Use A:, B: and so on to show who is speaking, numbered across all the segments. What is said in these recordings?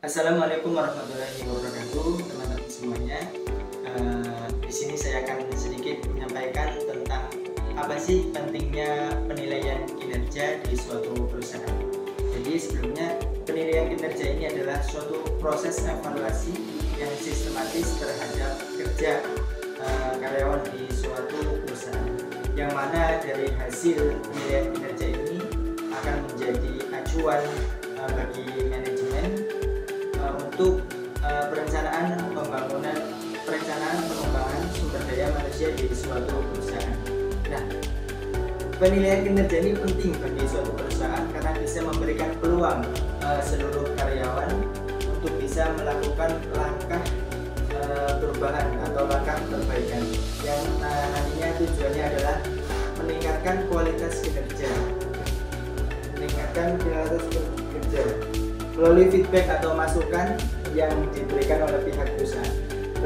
A: Assalamualaikum warahmatullahi wabarakatuh, teman-teman semuanya. Di sini saya akan sedikit menyampaikan tentang apa sih pentingnya penilaian kinerja di suatu perusahaan. Jadi sebelumnya, penilaian kinerja ini adalah suatu proses evaluasi yang sistematis terhadap kerja karyawan di suatu perusahaan, yang mana dari hasil penilaian kinerja ini akan menjadi acuan bagi manajemen untuk perencanaan pengembangan sumber daya manusia di suatu perusahaan. Nah, penilaian kinerja ini penting bagi suatu perusahaan karena bisa memberikan peluang seluruh karyawan untuk bisa melakukan langkah perubahan atau langkah perbaikan yang nantinya tujuannya adalah meningkatkan kualitas kinerja melalui feedback atau masukan yang diberikan oleh pihak perusahaan.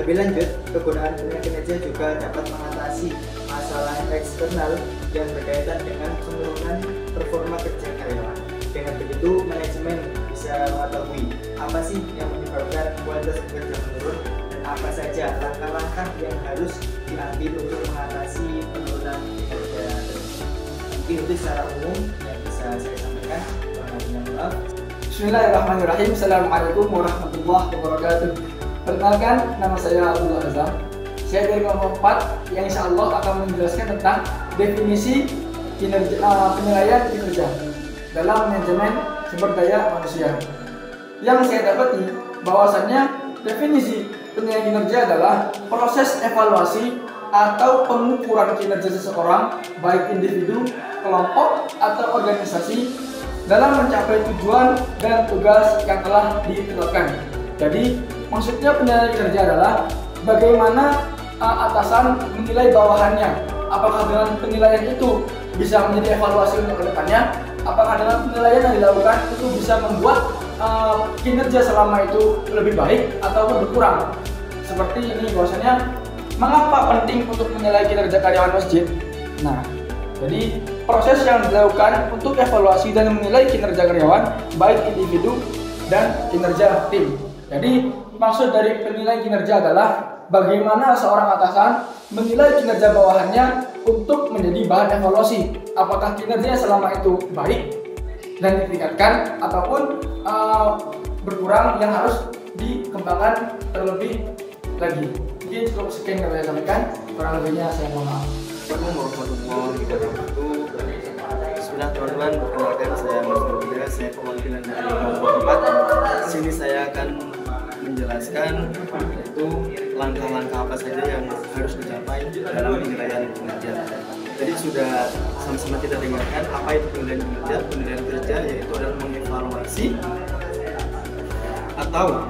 A: Lebih lanjut, kegunaan penilaian kinerja juga dapat mengatasi masalah eksternal yang berkaitan dengan penurunan performa kerja karyawan. Dengan begitu, manajemen bisa mengetahui apa sih yang menyebabkan kualitas kerja menurun dan apa saja langkah-langkah yang harus diambil untuk mengatasi penurunan kinerja tersebut. Mungkin itu secara umum yang bisa saya sampaikan. Maaf.
B: Bismillahirrahmanirrahim. Assalamualaikum warahmatullahi wabarakatuh. Perkenalkan, nama saya Abdullah Azam. Saya dari kelompok 4 yang insya Allah akan menjelaskan tentang definisi penilaian kinerja dalam manajemen sumber daya manusia. Yang saya dapati bahwasannya definisi penilaian kinerja adalah proses evaluasi atau pengukuran kinerja seseorang, baik individu, kelompok, atau organisasi dalam mencapai tujuan dan tugas yang telah ditetapkan. Jadi, maksudnya penilaian kinerja adalah bagaimana atasan menilai bawahannya. Apakah dengan penilaian itu bisa menjadi evaluasi untuk kedepannya? Apakah dengan penilaian yang dilakukan itu bisa membuat kinerja selama itu lebih baik ataupun berkurang? Seperti ini bahwasanya, mengapa penting untuk menilai kinerja karyawan masjid? Nah, jadi proses yang dilakukan untuk evaluasi dan menilai kinerja karyawan baik individu dan kinerja tim. Jadi maksud dari penilaian kinerja adalah bagaimana seorang atasan menilai kinerja bawahannya untuk menjadi bahan evaluasi. Apakah kinerjanya selama itu baik dan ditingkatkan ataupun berkurang yang harus dikembangkan terlebih lagi. Mungkin cukup sekian yang saya sampaikan, kurang lebihnya saya mohon maaf.
C: Assalamualaikum warahmatullahi wabarakatuh. Bismillah teman-teman, perkenalkan saya Mas Nurdia, saya perwakilan dari kelompok 4. Di sini saya akan menjelaskan yaitu langkah-langkah apa saja yang harus dicapai dalam penilaian kinerja. Jadi sudah sama-sama kita dengarkan apa itu penilaian kinerja. Penilaian kinerja yaitu adalah mengevaluasi atau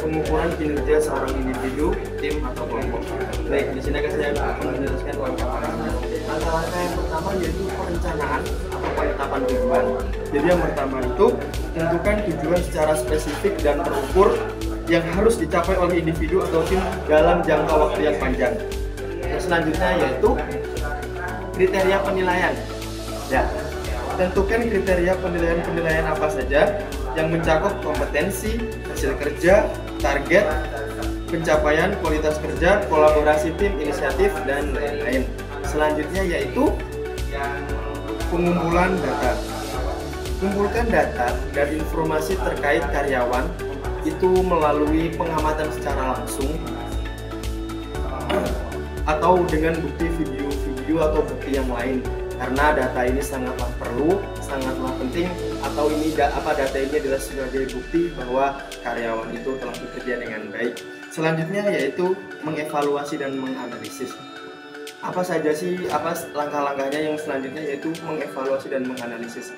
C: pengukuran kinerja seorang individu, tim, atau kelompok. Baik, di sini saya akan menjelaskan langkah-langkahnya. Langkah-langkah yang pertama yaitu perencanaan atau penetapan tujuan. Jadi yang pertama itu tentukan tujuan secara spesifik dan terukur yang harus dicapai oleh individu atau tim dalam jangka waktu yang panjang. Yang selanjutnya yaitu kriteria penilaian. Ya, tentukan kriteria penilaian apa saja yang mencakup kompetensi, hasil kerja, target, pencapaian, kualitas kerja, kolaborasi tim, inisiatif, dan lain-lain. Selanjutnya yaitu pengumpulan data. Kumpulkan data dan informasi terkait karyawan itu melalui pengamatan secara langsung atau dengan bukti video atau bukti yang lain. Karena data ini sangatlah perlu, sangatlah penting, atau data ini adalah sebagai bukti bahwa karyawan itu telah bekerja dengan baik. Selanjutnya yaitu mengevaluasi dan menganalisis. Apa saja sih langkah-langkahnya yang selanjutnya yaitu mengevaluasi dan menganalisis.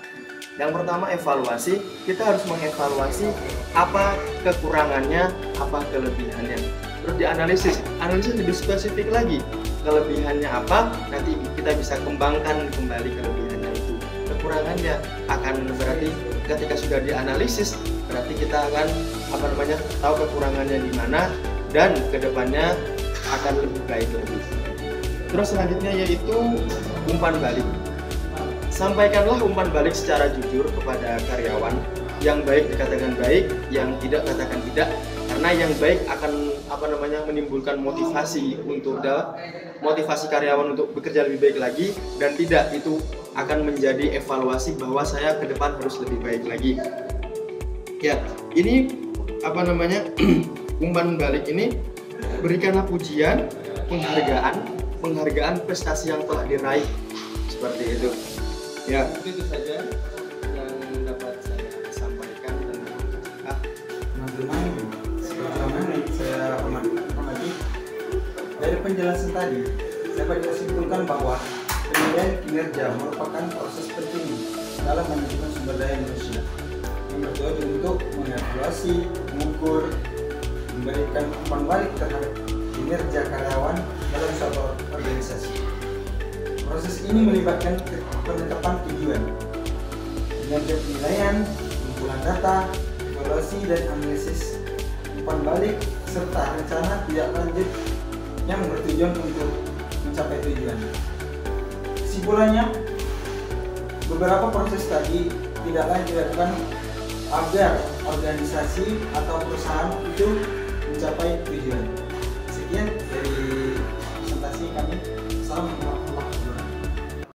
C: Yang pertama evaluasi, kita harus mengevaluasi apa kekurangannya, apa kelebihannya. Terus dianalisis, analisis lebih spesifik lagi. Kelebihannya apa, nanti kita bisa kembangkan kembali kelebihannya itu. Kekurangannya akan berarti ketika sudah dianalisis, berarti kita akan tahu kekurangannya di mana dan kedepannya akan lebih baik lagi. Terus selanjutnya yaitu umpan balik. Sampaikanlah umpan balik secara jujur kepada karyawan yang baik dikatakan baik, yang tidak katakan tidak, karena yang baik akan menimbulkan motivasi untuk motivasi karyawan untuk bekerja lebih baik lagi, dan tidak itu akan menjadi evaluasi bahwa saya ke depan harus lebih baik lagi. Ya, ini umpan balik ini berikanlah pujian, penghargaan prestasi yang telah diraih, seperti itu. Ya, itu saja yang dapat saya sampaikan tentang
D: teman-teman. Sebagaimana saya hormati dari penjelasan tadi, dapat disimpulkan bahwa penilaian kinerja merupakan proses penting dalam manajemen sumber daya manusia yang bertujuan untuk mengevaluasi, mengukur, memberikan umpan balik terhadap kinerja karyawan dalam suatu organisasi. Proses ini melibatkan penetapan tujuan, kinerja penilaian, pengumpulan data, evaluasi dan analisis umpan balik, serta rencana tindak lanjut yang bertujuan untuk mencapai tujuan. Kesimpulannya, beberapa proses tadi tidak lain dilakukan agar organisasi atau perusahaan itu mencapai tujuan. Sekian dari presentasi kami. Assalamualaikum.